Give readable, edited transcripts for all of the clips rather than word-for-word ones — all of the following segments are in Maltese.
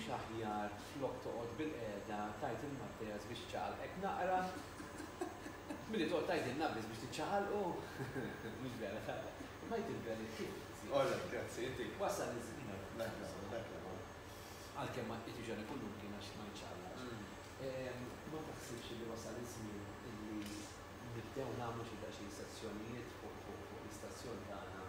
mhux aħjar flok toqgħod bil-qiegħda tajt il-Mattejas biex ċaqalqek naqra. Milli toqgħod tajt il-nabis biex tiċċaqalqu. Mhux vera. Ma jtilbeli kif. Ola, grazzi, inti. Wasal iż-żmien. Dak Għalkemm ma jiġu kullum kien għax ma jċaqlax. Ma taħsibx li wasal iż-żmien illi nibdew nagħmlu xi daqsxejn sezzjonijiet fuq l-istazzjon tagħna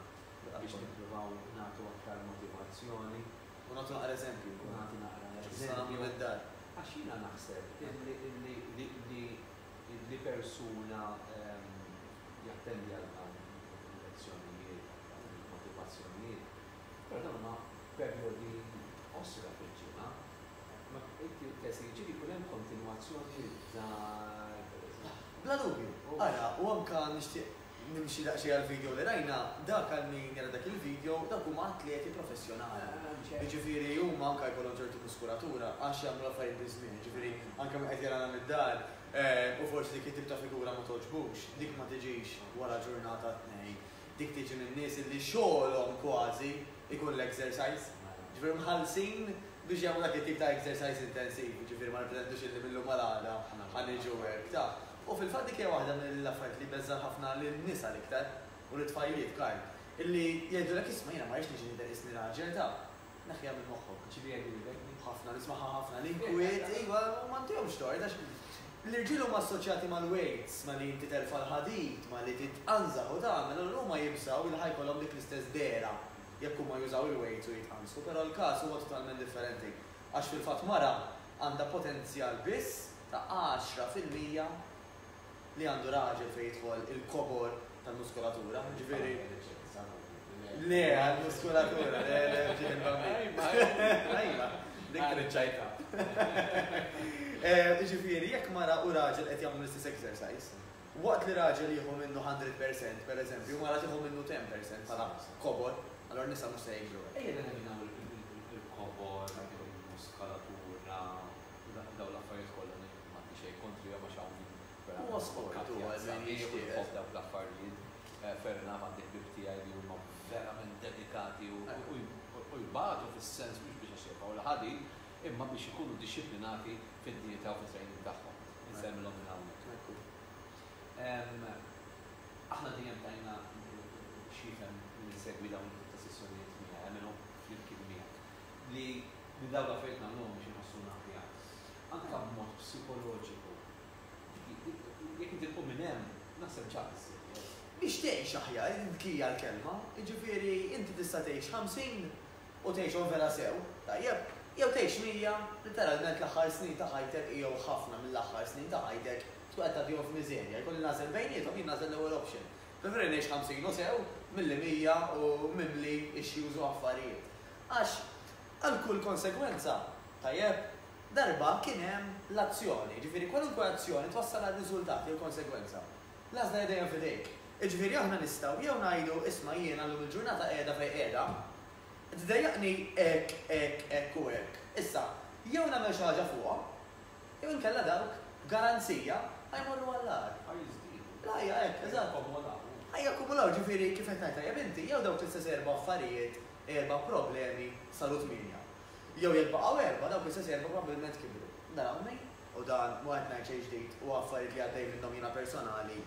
biex nippruvaw nagħtu aktar motivazzjoni. U nagħtu naqra eżempju. Nagħti naqra Eżempju mid-dar. Għax jiena naħseb li persuna jattendi għal lezzjonijiet, motivazzjonijiet, però dawn huma perjodi osra fil-ġimgħa. Ma inti tessi ġieli jkun hemm kontinwazzjoni Bla dubju. Ara, u anka nixtieq nimxi daqsxejn għall-video li rajna, dak għal min jara dak il-video, dak huma atleti professjonali. Jiġifieri huma anke jkollhom ċertu muskulatura għax jagħmlu affarijiet biżmien. Jiġifieri anke qed jarana mid-dar u forsi dik it-tip ta' figura ma toġbux, dik ma tiġix wara ġurnata tnejn. Dik tiġi minn nies li xogħolhom kważi ikun l-exercise. Ġifieri mħallsin biex jagħmlu dak it-tip ta' exercise intensiv, ġifieri ma nipretendux illi millum mal-għada ħaniġu hekk ta'. U fil-fatt dik hija waħda mill-affarijiet li beżżar ħafna lin-nisa l-iktar u l-tfajliet kajn. Illi jgħidulek isma' jiena ma rridx niġi nidderisni raġel ta' naħja minn moħħok. ċivi jgħidulek Ħafna nismaħha ħafna l-inkwiet, iva, ma ntihomx tort għax l-irġiel huma assoċjati mal-weights, ma li inti terfa' l-ħadid, ma li titqanżaħ u tagħmel, allura huma jibsaw li ħajkollhom dik l-istess dera jekk huma jużaw il-weights u jitqansu, però l-każ huwa totalment differenti. Għax fil-fatt mara għandha potenzjal biss ta' 10% li għandu raġel fejn jidħol il-kobor tal-muskolatura, ġifieri. Le, għal-muskolatura, le, ġifieri bambin. Ajma, dik triċċajta. Ġifieri, jekk mara u raġel qed jagħmlu l-istess exercise, waqt li raġel jieħu minnu 100%, per eżempju, mara tieħu minnu 10% bħala kobor, allura nisa mhux se jiġru. Ejja nagħmlu il-kobor, il-muskolatura, daw l-affarijiet kollha ma xejn kontri ma xawni. Huwa sport huwa l-affarijiet ferna għandek bibtijaj li huma verament dedikati u jbagħtu fis-sens mhux biex għax u l-ħadi imma biex ikunu dixxiplinati fid-dieta u fit-training tagħhom. Insemmilhom minn hawnhekk. Aħna dejjem tajna xifhem li segwi dawn ta' sessjonijiet miegħek, għamilhom flimkien miegħek li dawn l-affarijiet nagħmluhom biex iħossuna aħjar. Anke b'mod psikoloġiku. Jekk inti tkun minn hemm, naħseb ċaq issir. Biex tgħix aħjar, dikija l-kelma, jiġifieri inti tista' tgħix 50 u tgħixhom vera sew, tajjeb, jew tgħix 100 literalment l-aħħar snin ta' ħajtek jew ħafna mill-aħħar snin ta' ħajtek tkun qed tagħtihom f'miżerja, jkolli nażel bejniethom jien nażel l-ewwel option. Preferi ngħix 50 u sew milli 100 u mimli issues u affarijiet. Għax għal kull konsegwenza, tajjeb, darba kien hemm l-azzjoni, ġifieri kwalunkwe azzjoni twassal għar-riżultat jew konsegwenza. L-għażla dejjem f'idejk. Ġifieri aħna nistgħu jew ngħidu isma' jiena llum il-ġurnata qiegħda fejn qiegħda, tdejjaqni hekk u hekk. Issa, jew nagħmel xi ħaġa fuqha, jew inkella dawk garanzija ħajmorru għall-għar. Lajja hekk, eżatt. Ħajjakkumulaw ġifieri kif qed ngħid tajjeb inti, jew dawk l-istess erba' affarijiet, erba' problemi saru 8. Jew jibqgħu erba' dawk l-istess erba' probabbilment kibru. Narawni, u dan mu qed ngħid xejn ġdid u affarijiet li għaddej minnhom jiena personali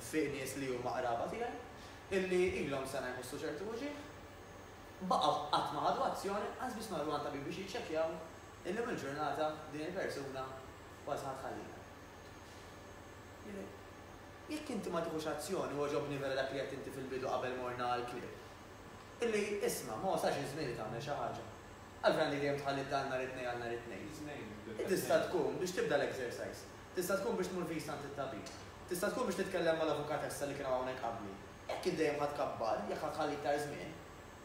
fi nies li huma qraba tiegħi, illi ilhom sena jħossu ċertu wuġih, baqgħu qatt ma ħadu azzjoni, għaż biss marru għand tabib biex jiċċekkjaw illum il-ġurnata din il-persuna kważi ħadħallina. Jekk inti ma tieħux azzjoni u ġobni vera dak li qed inti fil-bidu qabel morna għall-klieb. Illi isma' ma wasax iż-żmien li tagħmel xi ħaġa. Għalfejn li dejjem tħalli dan nhar it-tnejn għal nhar it-tnejn. Tista' tkun biex tibda l-exercise. Tista' tkun biex tmur fi stant it-tabib. Tista' tkun biex titkellem mal-avukatessa li kienu hawnhekk qabli. Jekk id-dejjem ħadkabbar, jekk ħadħalli iktar żmien,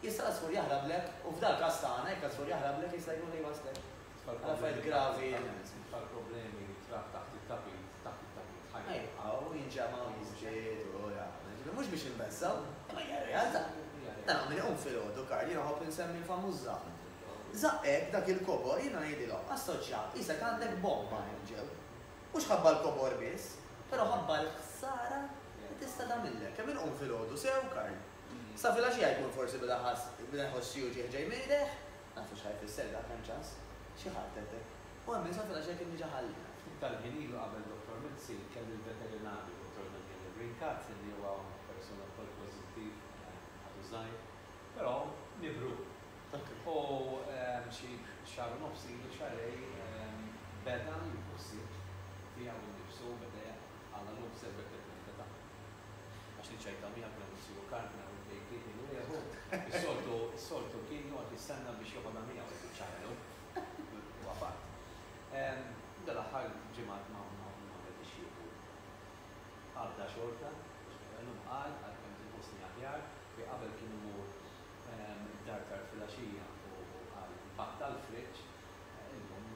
jista' żgur jaħrablek u f'dak każ tagħna jekk żgur jaħrablek jista' jkun li waslek. Affarijiet gravi. Problemi trab taħt it-tabib, Ejqgħu jinġamaw jiżġied u mhux biex inbessaw, imma hija realtà. Dan għamil qum fil-għodu Karli naħobb insemmi l-famuż Zaq. Zaqqek dak il-kobor jiena ngħidilhom assoċjat isek għandek bomba hemm ġew. Mhux ħabba l-kobor biss, però ħabba l-ħsara li tista' tagħmilek. Kemm inqum fil-għodu sew Karli. Sa filgħaxija jkun forsi bida ħoss juġi ġej mejdeħ, nafu x'ħajfisser dak hemm ċans. xi ħadd u hemm sa fil-għaxek kien diġà ħalli. Tal-ħin ilu qabel Dr. Mizzi kelli il-veterinarju Dr. Daniele Brinkat li huwa persuna wkoll pożittiv ħadu żgħir, però nibru. U xi xahar nofs ilu xarej beda jibbussib tiegħu nnifsu beda għandha nofs il-veterinarja. Għax li ċajta miegħek kienu nsibu karna u bejkiet ilu jeħu. Is-soltu kien joqgħod jistenna biex joqgħodha miegħu jtiċċajlu. Huwa fatt. Dal-aħħar ġimgħat ma biex jieħu għadda xorta, għallum għal-kem tinħossni aħjar, fi qabel kienu mur dar fil-axija u għal-batta l-friċ, illum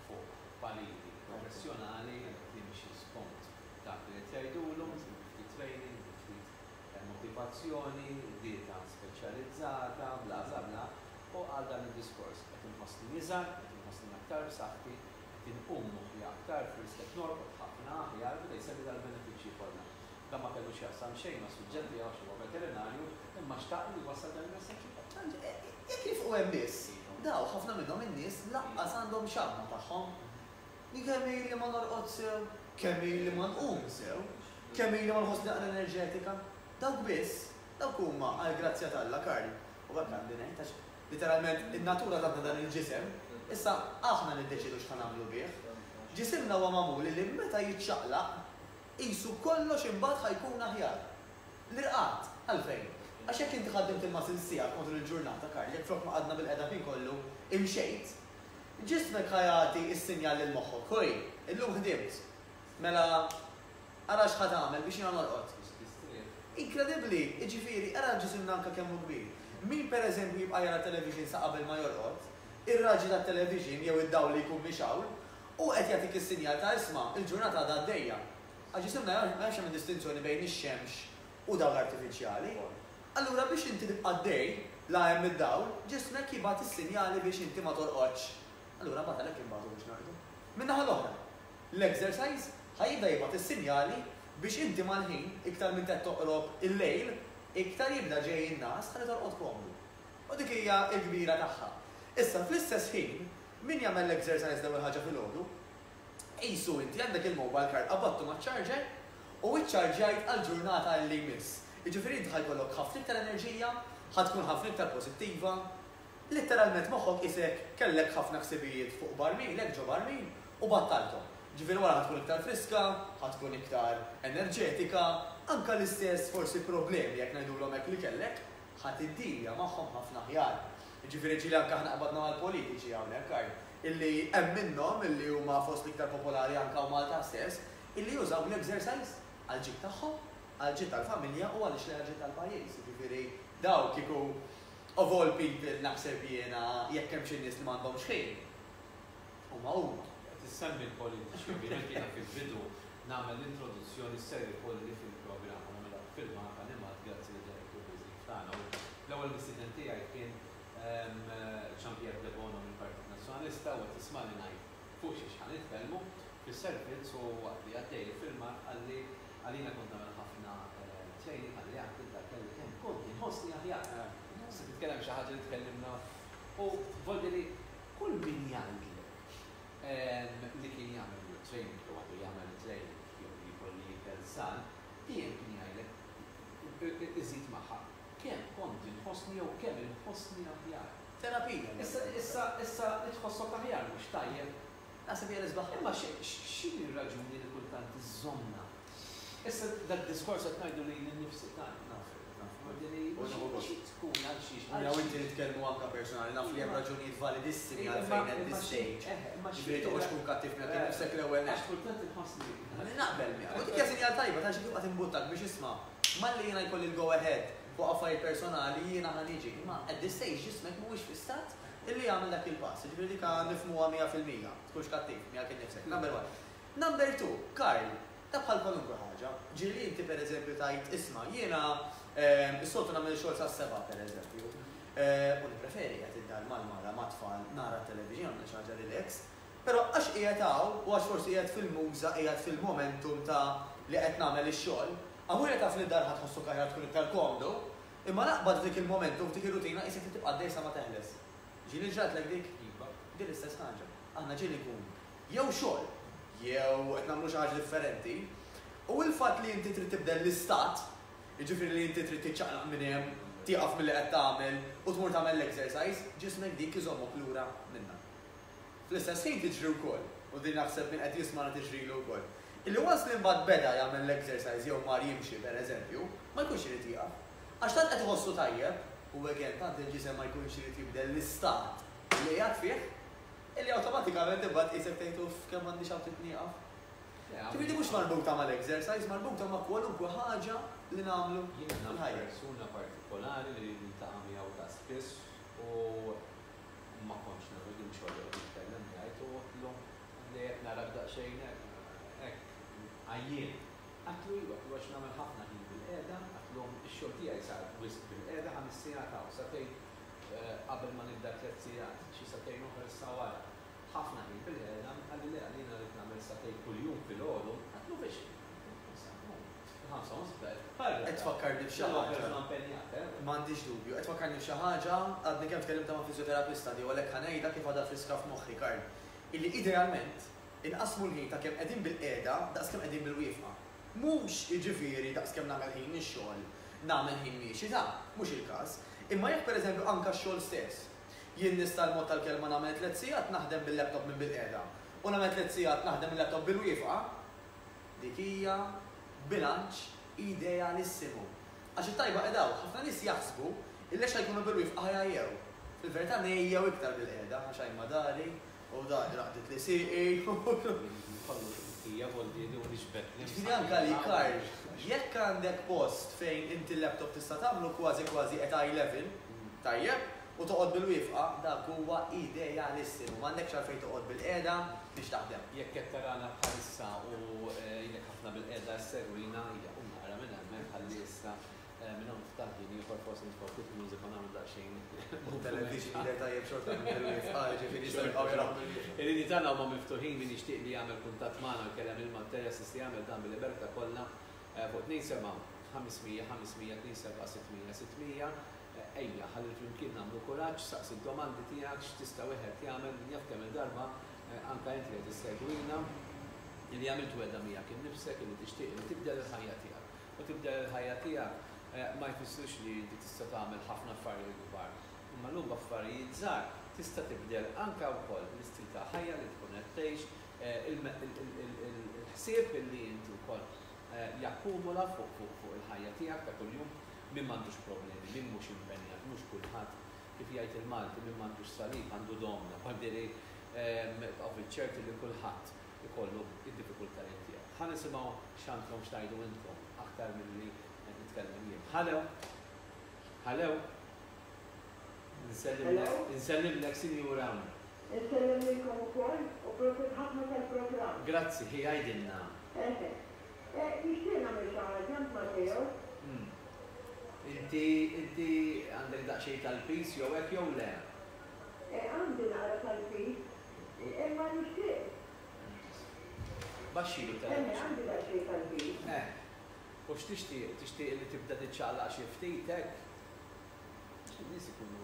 fuq palili professjonali, timxi spont dak li jgħidulhom, ftit training, ftit motivazzjoni, dieta speċjalizzata, bla bla bla, u għal dan il-diskors. Qed inħossni niżgħar, qed inħossni aktar b'saħħti, tinqummu li aktar fil-istek norbot ħafna aħjar bida jsemmi dal-benefiċċji kollha. Da ma kellux jaħsam xejn ma' suġġetti għax huwa veterinarju imma xtaq li wasal dan il-messaġġ. Jekk jifqu hemm nies, daw ħafna minnhom in-nies laqqas għandhom xabma tagħhom. Li kemm li ma norqod sew, kemm li ma nqum sew, kemm li ma nħoss naqra enerġetika. Dawk biss, dawk huma għal grazzja tal-Alla Karli. U hekk għandi ngħid għax literalment in-natura tagħna dan il-ġisem. Issa, aħna niddeċidu x'ħan nagħmlu bih. Ġisimna huwa magħmul li meta jiċċaqlaq qisu kollox imbagħad ħajkun aħjar. L-irqad għalfejn. Għax jekk inti ħaddimt il-masil sija kontra il-ġurnata Karli, jekk flok ma qadna bil-qeda fin kollu imxejt, ġismek ħajati s-sinjal lil moħħok. Ħoj, illum ħdimt. Mela ara x'ħad tagħmel biex jiena norqod. Inkredibbli, jiġifieri ara ġisimna anke kemm hu kbir. Min pereżempju jibqa' jara television sa qabel ma jorqod, ir-raġi tat-television jew id-dawl li jkun mixawl u qed jagħtik is-sinjal ta' isma' il-ġurnata għadha għaddejja. Għax isimna m'hemmx hemm distinzjoni bejn ix-xemx u dawl artifiċjali. Allura biex inti tibqa' għaddej la hemm id-dawl, ġismek jibgħat is-sinjali biex inti ma torqodx. Allura bagħad għalhekk inbagħtu biex narqdu. Min-naħa l-oħra, l-exercise ħajibda jibgħat is-sinjali biex inti mal-ħin iktar minn qed toqrob il-lejl, iktar jibda ġej in-nas ħalli torqod komdu. U dik hija l-kbira tagħha. Issa, fl-istess ħin, min jagħmel l-exercise l-ewwel ħaġa fil-għodu, qisu inti għandek il-mobile card qabattu maċ-charger u iċċarġajt għall-ġurnata li jmiss. Jiġifieri inti ħajkollok ħafna iktar enerġija, ħadkun ħafna iktar pożittiva, letteralment moħħok isek kellek ħafna ħsibijiet fuq barmilek ġo barmil u battalthom. Ġifieri wara ħadkun iktar friska, ħadkun iktar enerġetika, anke l-istess forsi problemi jekk ngħidulhom hekk li kellek, ħadd iddilja magħhom ħafna aħjar. Ġifieri ġili anke aħna qbadna mal-politiċi hawnhekk illi hemm minnhom illi huma fost iktar popolari anke Malta stess, illi jużaw l-exercise għal ġid tagħhom, għal ġid tal-familja u għaliex li għal ġid tal-pajjiż. Ġifieri daw kieku of all people naħseb jiena jekk hemm xi nies li m'għandhomx ħin. Huma. Tissemmi l-politiċi jiena fil-bidu nagħmel l-introduzzjoni seri polli fil-programm u nagħmilha filma animat grazzi lid-direttur Biżik tagħna. L-ewwel mistiden tiegħi kien Jean-Pierre De Bono mill-Partit Nazzjonalista u qed tismani ngħid fuq xi ħan nitkellmu fis-servizz u waqt li għaddej il-filma għalina kont nagħmel ħafna training għalli għad dak kelli kemm kont inħossni aħjar. Se titkellem xi ħaġa li tkellimna u volli li kull min jgħidlek li kien jagħmel training jew għadu jagħmel training jew jkolli persal, jien kien jgħidlek iżid magħha. Kemm kont inħossni jew kemm inħossni aħjar. Terapija. Issa tħossok aħjar mhux tajjeb. Naħseb hija l-isbaħ. Imma x'inhi r-raġuni li kultant iżżommna? Issa dak diskors qed ngħidu li nnifsi tagħna naf. Xi tkun għal xi Jew inti nitkellmu anke personali, naf li hemm raġunijiet validissimi għalfejn at this stage. Ġifieri toqgħodx tkun kattiv minn nifsek l-ewwel għax kultant inħossni. Naqbel miegħek. U dik hija sinjal tajba ta' xi tibqa' timbuttak biex isma' malli jiena jkolli l-go ahead fuq affarijiet personali jiena ħaniġi. Imma at this stage ġismek mhuwiex fi-stat illi jagħmel dak il-pass. Ġifieri dik nifhmuha 100%. Tkunx kattiv miegħek innifsek. Number 1. Number 2, Karl, ta' bħal kwalunkwe ħaġa. Ġieli inti pereżempju tajt isma' jiena is-soltu nagħmel xogħol sas-7 pereżempju. U nippreferi qed id-dar mal-mara ma' tfal nara t-televiżjon għal xi ħaġa relax. Però għax qiegħed hawn u għax forsi qiegħed fil-muża, qiegħed fil-momentum ta' li qed nagħmel ix-xogħol, għamur taf li d-dar ħatħossu kaħjar tkun iktar komdu, imma naqbad dik il-momentum, dik ir-rutina jisek tibqa' dejsa ma teħles. Ġieli ġrat lek dik, din l-istess ħaġa. Aħna ġieli nkun jew xogħol, jew qed nagħmlu xi ħaġa differenti, u l-fatt li inti trid tibdel l-istat, jiġifieri li inti trid tiċċaqlaq minn hemm, tieqaf milli qed tagħmel u tmur tagħmel l-exercise, ġismek dik iżommok lura minnha. Fl-istess ħin tiġri wkoll, u din naħseb minn qed jisma' tiġrilu wkoll. Illi was li mbagħad beda jagħmel l-exercise jew mar jimxi pereżempju, ma jkunx irid jieqaf. Għax tant qed iħossu tajjeb, u again tant il-ġisem ma jkunx irid jibdel l-istat li qiegħed fih, illi awtomatikament imbagħad qisek tgħidu f'kemm m'għandix hawn titnieqaf. Ġifieri mhux marbuta mal-exercise, marbuta ma' kwalunkwe ħaġa li nagħmlu fil-ħajja. Persuna partikolari li niltaqa' miegħu ta' spiss u ma kontx nagħmlu din xogħol li jitkellem jgħid u qedlu li qed nara daqsxejn hekk għajjien. Għatlu għax nagħmel ħafna ħin bil-qiegħda, għatlhom ix-xogħol tiegħi sar wisq bil-qiegħda 5 sigħat hawn satejn qabel ma nibda 3 sigħat, xi satejn oħra issa wara. Ħafna ħin bil-qiegħda, għalli li għalina li nagħmel satejn kuljum fil-għodu, għatlu biex. Qed tfakkarni b'xi ħaġa. M'għandix dubju, qed tfakkarni b'xi ħaġa, għadni kemm tkellimta ma' fiżjoterapista di u għalhekk ħanejda kif għadha friska f'moħħi Karl. Illi idealment inqasmu l-ħin ta' kemm qegħdin bil-qiegħda daqs kemm qegħdin bil-wieqfa. Mhux jiġifieri daqs kemm nagħmel ħin ix-xogħol, nagħmel ħin miexi ta' mhux il-każ. Imma jekk pereżempju anke x-xogħol stess. Jien nista' l-mod tal-kelma nagħmel 3 sigħat naħdem bil-laptop minn bil-qiegħda. U nagħmel 3 sigħat naħdem il-laptop bil-wieqfa, dik hija bilanċ idealissimu. Għax it-tajba qedaw, ħafna nies jaħsbu illex jkunu bil-wieqfa ħajjew. Fil-verità ngħejjew iktar bil-qiegħda għax hajn madari u dari raqdet li siqi. Hija voldi u nixbet. Ġifieri anke li Karl, jekk għandek post fejn inti l-laptop tista' tagħmlu kważi qed eye level, tajjeb, u toqgħod bil-wieqfa, dak huwa idealissimu. M'għandekx għalfejn toqgħod bil-qiegħda biex taħdem. Jekk qed tarana bħalissa u jekk ħafna bil-qiegħda s-segwina hija u nara minn hemmhekk ħalli issa minn hawn ftaħdini ieħor forsi nifokku fil-mużika nagħmel daqsxejn. Television li tajjeb xorta bil-wieqfa, ġifieri jistgħu il-lini tagħna huma miftuħin min jixtieq li jagħmel kuntatt magħna u kellem il-Malteja si jagħmel dan bil-libertà kollha fuq 2 500, 500, 27, 600, ejja, ħalli flimkien nagħmlu kuraġġ, saqsi d-domandi tiegħek x'tista' wieħed jagħmel jaf kemm il-darba anke inti qed tissegwina li għamilt wedda miegħek innifsek li tixtieq li tibdel il-ħajja tiegħek. U tibdel il-ħajja tiegħek ma jfissirx li inti tista' tagħmel ħafna affarijiet kbar. Imma lum affarijiet żgħar tista' tibdel anke wkoll l-istil ta' ħajja li tkun qed tgħix il-ħsieb illi inti wkoll jakkumula fuq il-ħajja tiegħek ta' kuljum. Min m'għandux problemi, min mhux impenjat, mhux kulħadd kif jgħid il-Malti min m'għandux salib għandu domna, bħaldiri ċerti li kulħadd ikollu id-diffikultajiet tiegħu. Ħa nisimgħu x'għandkom x'tgħidu intom aktar milli nitkellem jien. Ħallew. Nsellimlek Sinjura. Nsellimlilkom ukoll u profit ħafna tal-programm. Grazzi, ħi għajdilna. Nixtieq nagħmel xi ħaġa Matteo. Inti għandek daqsxejn tal-pis jew hekk jew le? Għandi nara tal-pis, imma nixtieq. Baxxilu tal-pis. Għandi daqsxejn tal-pis. U x'tixtieq? Tixtieq li tibda tiċċaqlaq xi ftit hekk? Nies ikunu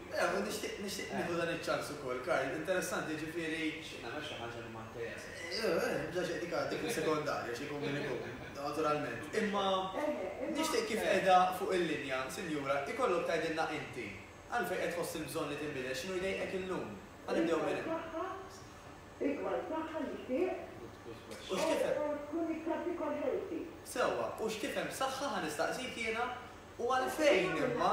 Nixtieq nieħu dan iċ-ċans ukoll, Karl, interessanti ġifieri. Nagħmel xi ħaġa li ma ntejjaq. Dik sekondarja xi jkun min ikun, naturalment. Imma nixtieq kif qiegħda fuq il-linja, Sinjura, ikollok tgħidilna inti. Għalfejn qed tħoss il-bżonn li tinbidel, x'inhu jdejqek illum? Ħanibdew minn hemm. Ikbar saħħa nixtieq. U x'kifhem? Tkun iktar tikol healthy. Sewwa, u x'kifhem saħħa ħanistaqsik jiena u għalfejn imma.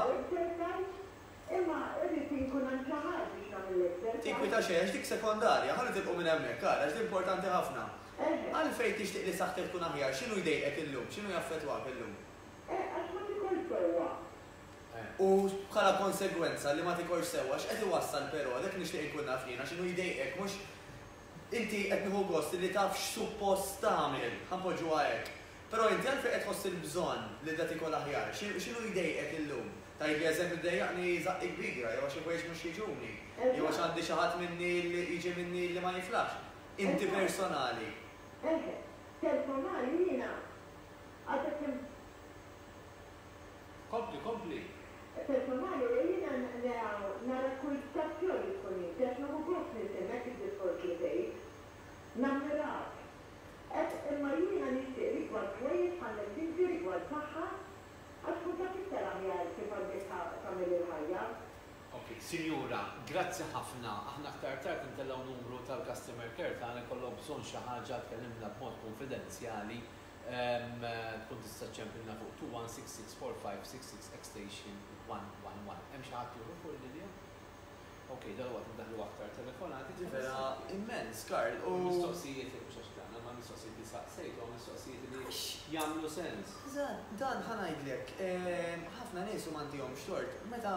Imma irrid inkun hemm xi ħaġa biex nagħmel l-exercise. Tinkwita xejn dik sekondarja, ħalli tibqgħu minn hemmhekk, Karl, għax importanti ħafna. Għalfejn tixtieq li saħħtek tkun aħjar, x'inhu jdejqek illum, x'inhu jaffettwak illum? Għax ma tikol sewwa. U bħala konsegwenza li ma tikolx sewwa x'qed iwassal però dak nixtieq inkun naf jiena x'inhu jdejqek mhux inti qed nieħu gost li taf x'suppost tagħmel, ħanpoġġuha hekk. Però inti għalfejn qed tħoss il-bżonn li da tikol aħjar, x'inhu jdejqek illum? Tajt li eżempju dejjaqni zaqqik bigra, jew għax ikwejx mhux jiġuni, jew għax għandi xi ħadd minni li jiġi minni li ma jiflax. Inti personali. Personali jiena. Għadek Kompli. Personali jiena nara kull stazzjoni tkun jgħid, għax ma gost nisimgħek Grazzi ħafna. Aħna aktar tard intellaw numru tal-customer care tagħna kollha bżonn xi ħaġa tkellimna b'mod konfidenzjali tkun tista' ċempilna fuq 21664566 extension 111. Hemm xi ħadd jieħu fuq il-linja? Okej, dalwaqt indaħlu aktar telefonati. Vera immens, Karl. U mistoqsijiet mhux għax dan, ma mistoqsijiet li saqsejtu, mistoqsijiet li jagħmlu sens. Dan ħanajdlek, ħafna nies huma għandihom xtort, meta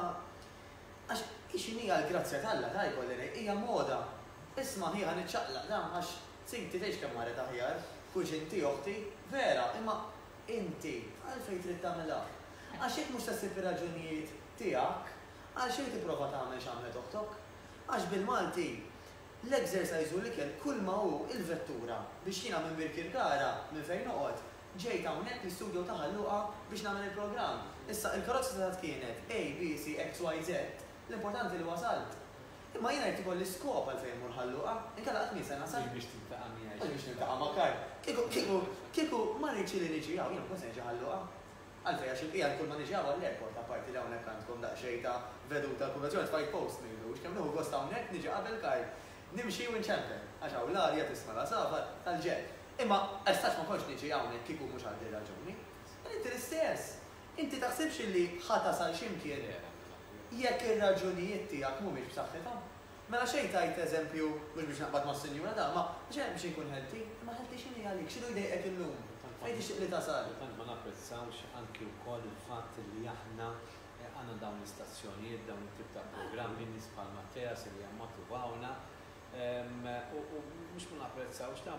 għax ixinija l-grazzja tal-la ta' jkolli hija moda. Isma' ħija niċċaqlaq dan għax sinti tgħix kemm marret aħjar, kuġinti oħti, vera, imma inti għalfejn trid tagħmilha. Għax jekk mhux tassib ir-raġunijiet tiegħek, għal xejn tipprova tagħmel x'għamlet oħtok. Għax bil-Malti l-exercise u l-ikel kull ma hu il-vettura biex jiena minn Birkirkara minn fejn noqgħod ġejt hawnhekk l-istudju ta' Ħalluqa biex nagħmel il-programm. Issa il-karozza ta' kienet A, B, C, X, Y, Z. L-importanti li wasalt. Imma jiena jrid ikolli skop għalfejn mur Ħalluqa, inkella qatt sena sal. Biex tiltaqa' miegħi. Biex niltaqa' ma' Karl. Kieku ma rridx li niġi hawn, jiena kont se niġi Ħalluqa. Għalfejn għax il-qija kull ma niġi hawn l-airport apparti li hawnhekk għandkom daqsxejn ta' veduta konvenzjoni fight post ngħidux kemm nieħu gost hawnhekk niġi qabel Karl. Nimxi u nċempel, għax hawn l-arja tisma' la safar tal-ġel. Imma għastax ma kontx niġi hawnhekk kieku mhux għandi raġuni. Inti l-istess. Inti taħsibx li ħata sal x'imkien jekk ir-raġunijiet tiegħek mhumiex b'saħħithom. Mela xejn tajt eżempju mhux biex naqbad mas-sinjura da, ma xejn biex inkun ħelti, ma ħelti x'inhi għalik, x'inhu jdejqek illum. Fejn tixtieq li tasal. Tant ma napprezzawx anki wkoll il-fatt li aħna għandna dawn l-istazzjonijiet, dawn it-tip ta' programmi nies bħal Matteas li hemm matubawna. U mhux ma napprezzawx da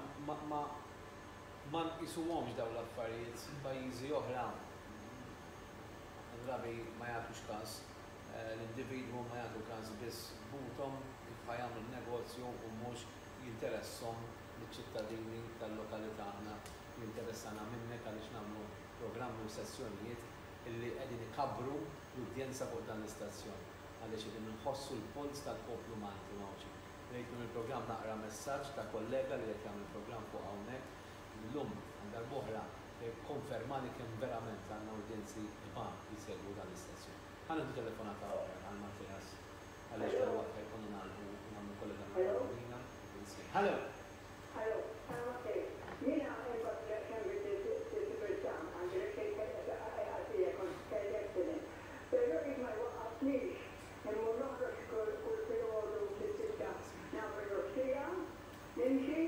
ma nqisuhomx dawn l-affarijiet pajjiżi oħra. Drabi ma jagħtux każ l-individwu ma jagħtu każ biss butom jagħmlu negozju u mhux jinteresshom liċ-ċittadini tal-lokalità aħna jinteressana minnek għaliex nagħmlu programmi u sessjonijiet illi qegħdin ikabbru l-udjenza fuq dan l-istazzjon għaliex qegħdin inħossu l-puls tal-poplu Malti mawġi. Rejtnu il-programm naqra messaġġ ta' kollega li qed jagħmel programm fuq hawnhekk illum għandarb'oħra konfermani kemm verament għandna udjenzi kbar jisegwu dan l-istazzjon. Ħana telefonata għal Matteas għaliex tal-waqt jkunu nagħmlu kollega Marina. Hello. Hello, I'm okay. Jiena imbagħad kemm bid-diversità għandi għadija kont accident. Però jekk ma waqafniex imma noħroġ kull perjodu fis-sitta nagħmel rossija, nimxi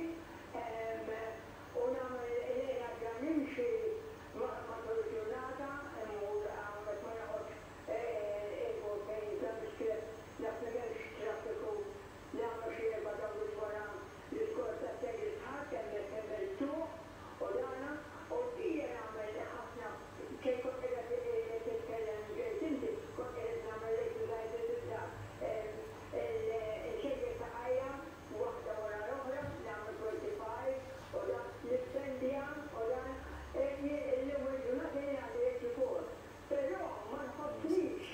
u nagħmel nerġa' nimxi matul il-ġurnata immur għamek ma noqgħodx bejn l-iskript nafnigelx traffiku nagħmel xi erba' dawru wara l-iskorta sejri tħadd kemm il-tuq u dana u tija nagħmel ħafna kien kont qiegħed titkellem inti kont qiegħed nagħmel il-xejjer ta' ħajja waħda wara l-oħra nagħmel 25 u dan l-istendija u dan il-lum il-ġurnata għandi 84. Però ma nħossniex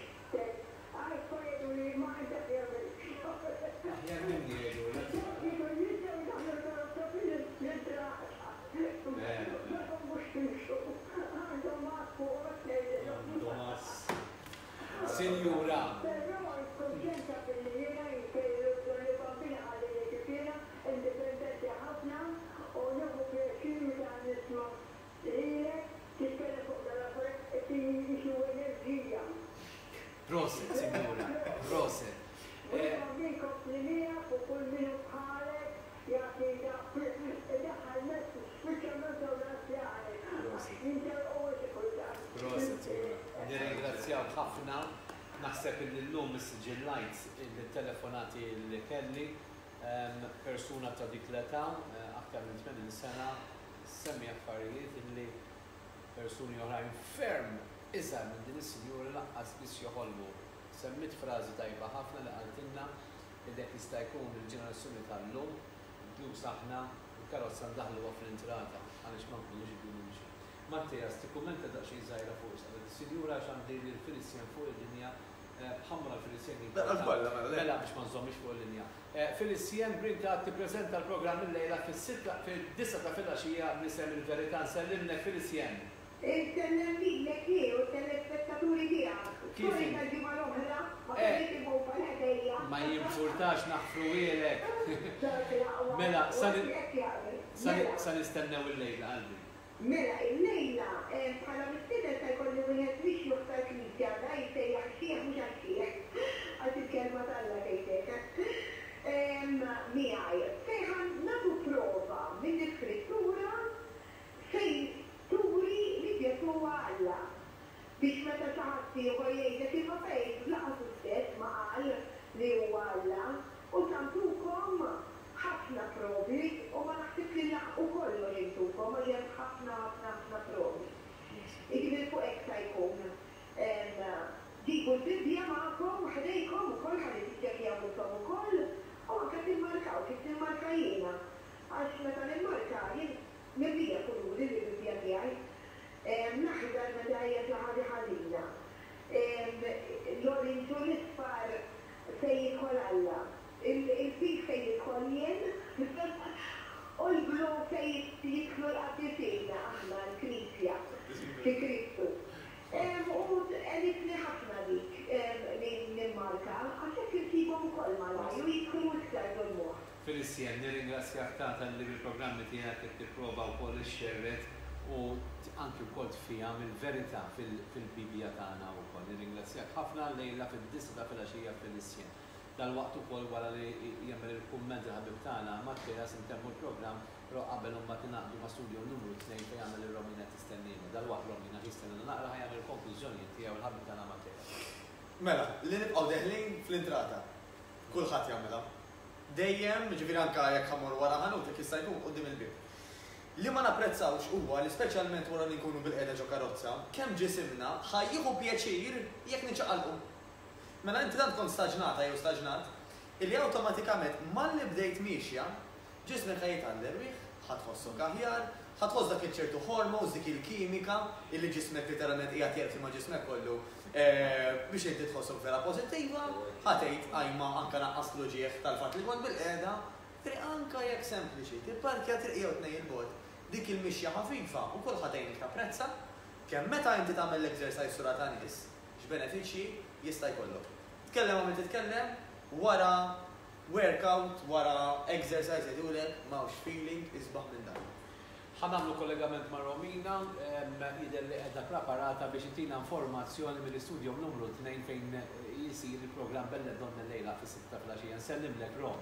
għajdu li ma inta jagħmel Aħjar minni jgħidu. Sinjura. Proset, sinjura. Proset. Nirringrazzjaw ħafna, naħseb li llum is-siġillajt il-telefonati li kelli persuna ta' dik l-età aktar minn 80 sena semmi affarijiet illi persuni oħrajn ferm iżgħar minn din is-sinjura laqqas biss joħolmu. Semmit frażi tajba ħafna li qaltilna li dak jista' jkun il-ġenerazzjoni tal-lum inkluż aħna il-karozza ndaħluha fl-intrata għaliex ma nkunux idu nimxu. Matteas, tikkummenta daqsxejn żgħira fuq is-sinjura x'għandi l-Filisjen fuq il-linja ħammra l-Filisjen mela biex ma nżommix fuq il-linja. Filisjen Brinka tippreżenta l-programm il-lejla fis-9 ta' filgħaxija nisem il-verità nsellimnek Filisjen. Il-kellem lilek u telespettaturi tiegħek. Kif? Il-ġimgħa l-oħra ma Ma jinfurtax naħfru ilek. Mela, sa nistennew il-lejla qalbi. Mela, il-lejla, bħala mistieden ta' jkolli wieħed biex joħtar knisja, da jsejjaħ xieħ mhux għax-xieħ, għal il-kelma tal-Alla tgħidlek. Miegħi, fejn nagħtu prova mill-iskrittura fejn turi li Ġesuwa Alla. Biex meta xi ħadd ieħor jgħidlek imma fejn laqgħu stess ma qal li huwa Alla u tantukom ħafna provi u ma naħsib li laqgħu kollox intukom għal hemm ħafna provi. Iġifieri fuq hekk se jkun. Ġibu l-Bibja magħkom ħdejkom ukoll ħalli tiċċekkjawhom ukoll u anke timmarkaw kif timmarka jiena. Għax meta nimmarka jien mirrija kuluri li l-Bibja tiegħi. Naħdar meta hija xi ħaġa ħażina. L-orinġu l-isfar se jidħol Alla. Il-fil se jidħol jien u l-blu se jidħlu l-qaddisina aħna l-Knisja fi Kristu. U għeditni ħafna dik li nimmarka, għaxek jisibom ukoll malaj u jidħlu iktar dol-muħ. Felicien, nirringrazzjak tagħta li bil-programmi tiegħek qed tipprova wkoll ixxerret u anki wkoll tfija mill-verità fil-Bibja tagħna wkoll. Nirringrazzjak ħafna lejla fid-9 ta' filgħaxija Felicien. Dal-waqt ukoll wara li jagħmel il-kumment il-ħabib tagħna Mattias intemmu l-programm però qabel ma tingħaqdu ma' studio numru 2 fejn jagħmel ir-Romina tistennina. Dal-waqt Romina tistennina naqra ħajjagħmel il-konklużjoni tiegħu il-ħabib tagħna Mattias. Mela, li nibqgħu deħlin fl-intrata. Kulħadd jagħmilha. Dejjem, ġifieri anke jekk ħammur wara ħanutek jista' jkun quddiem il-bib. Li ma napprezzawx huwa li speċjalment wara li nkunu bil-qiegħda ġo karozza, kemm ġisimna ħajjieħu pjaċir jekk niċċaqalqu. Mela inti tant tkun staġnata jew staġnat, illi awtomatikament malli bdejt miexja, ġismek ħajjitgħallem rieħ, ħatħossok aħjar, ħatħoss dak iċ-ċertu hormones dik il-kimika illi ġismek literalment qiegħed jerfi ma' ġismek kollu biex inti tħossok vera pożittiva, ħatejt għajma anke naqqas l-ġieħ tal-fatt li kont bil-qiegħda, triq anke jekk sempliċi, tipparkja triq jew tnejn il-bogħod. Dik il-mixja ħafifa u kulħadd għajnik tapprezza kemm meta inti tagħmel l-exercise sura ta' nies x'benefiċċji jista' jkollok. Tkellem għamil titkellem wara workout, wara exercise jgħidulek m'hawnx feeling isbaħ minn dan. Ħanamlu kollegament ma' Romina, jidher li qiegħda preparata biex itina informazzjoni mill-istudio numru 2 fejn jisir il-programm Bella Donna lejla fis-6 ta' filgħaxija. Nsellimlek Rom.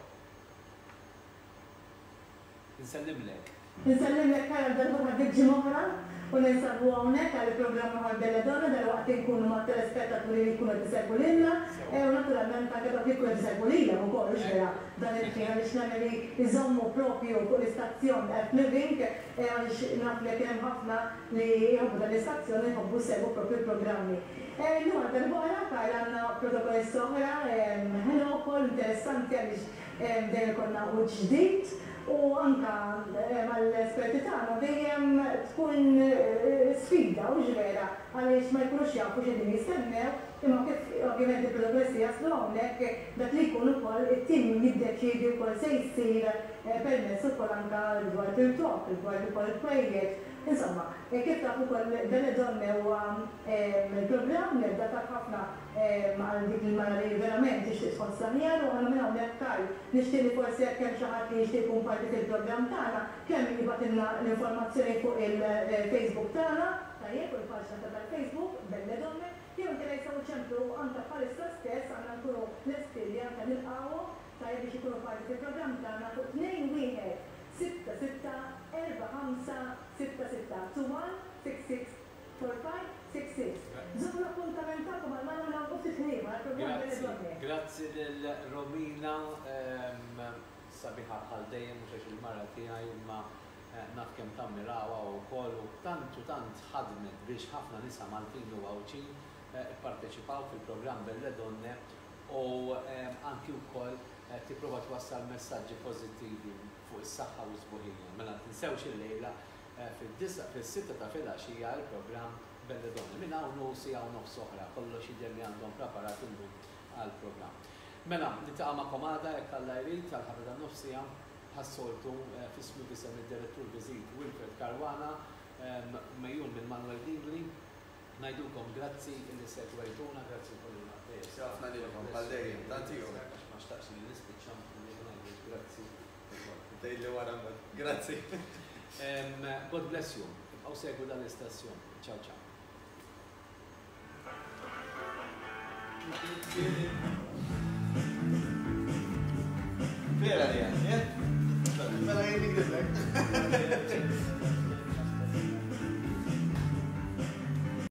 Nsellimlek. Nsellimlek kara darba dik ġimgħa u ninsabu hawnhekk għall-programm ma' Bella Donna dalwaqt inkunu ma' telespettaturi li jkunu tisegwu lilna u naturalment anke dak li jkunu tisegwu lilhom ukoll x'vera dan il-ħin għaliex nagħmel li jżommu propju fuq l-istazzjon Earth Living għaliex naf li hemm ħafna li jħobbu dan l-istazzjon jħobbu segwu propju l-programmi. Illum darbora kara għandna protokollisti oħra ħelu wkoll interessanti għaliex dejjem ikollna wħud ġdid. U anka mal-esperti tagħna dejjem tkun sfida u ġvera għaliex ma jkunux jafu x'qegħdin jistennew imma kif ovvjament il-progressi jaslu hawnhekk dak li jkun ukoll it-tim jiddeċiedi wkoll se jsir permezz ukoll anke rigward il-talk, rigward ukoll il-project. Insomma, kif taf ukoll Bella Donna huwa il-programm nibda taf ħafna għal dik il-mara li verament tixtieq tħossanijar u għandna minn hawnhekk tal nixtieq li forsi jekk hemm xi ħadd li jixtieq jkun parti fil-programm tagħna kemm jibatilna l-informazzjoni fuq il-Facebook tagħna, tajjeb u l-paġna tal-Facebook Bella Donna, jew interessaw ċemplu anke bħalissa stess għandna nkunu lesti li anke nilqgħu tajjeb biex ikunu parti fil-programm tagħna fuq 2-1-6-6-4-5-6-6 Żuru appuntamentakom għal-manna u t-tnejma għal-programm Bella Donna. Grazzi lil-Romina sabiħa bħal dejjem mhux għax il-mara tiegħi imma naf kemm tammirawa wkoll u tant ħadmet biex ħafna nisa Maltin u Għawċin ipparteċipaw fil-programm Bella Donna u anki wkoll tipprova twassal messaġġi pożittivi fuq is-saħħa u s-sbuħija. Mela tinsewx il-lejla fis-6 ta' filgħaxija il-programm Bella Donna. Minn hawn sija u nofs oħra kollox jidher li għandhom preparat illum għall-programm. Mela, niltaqa' ma' komada jekk Alla jrid tal-ħabra nofsija ħassoltu fismu bisem id-direttur viżit Wilfred Karwana mejjun minn Manuel Dingli Najdukom grazzi li segwejtuna, grazzi kollu naħtej. Ħafna lilkom, bħal-dejjem, tantiju. Ma xtaqx li nispiċċam, grazzi. Dejli wara mbagħad. Grazzi. God bless you. Għaw segwu dan l-istazzjon. Ciao, ciao. Vera li għan,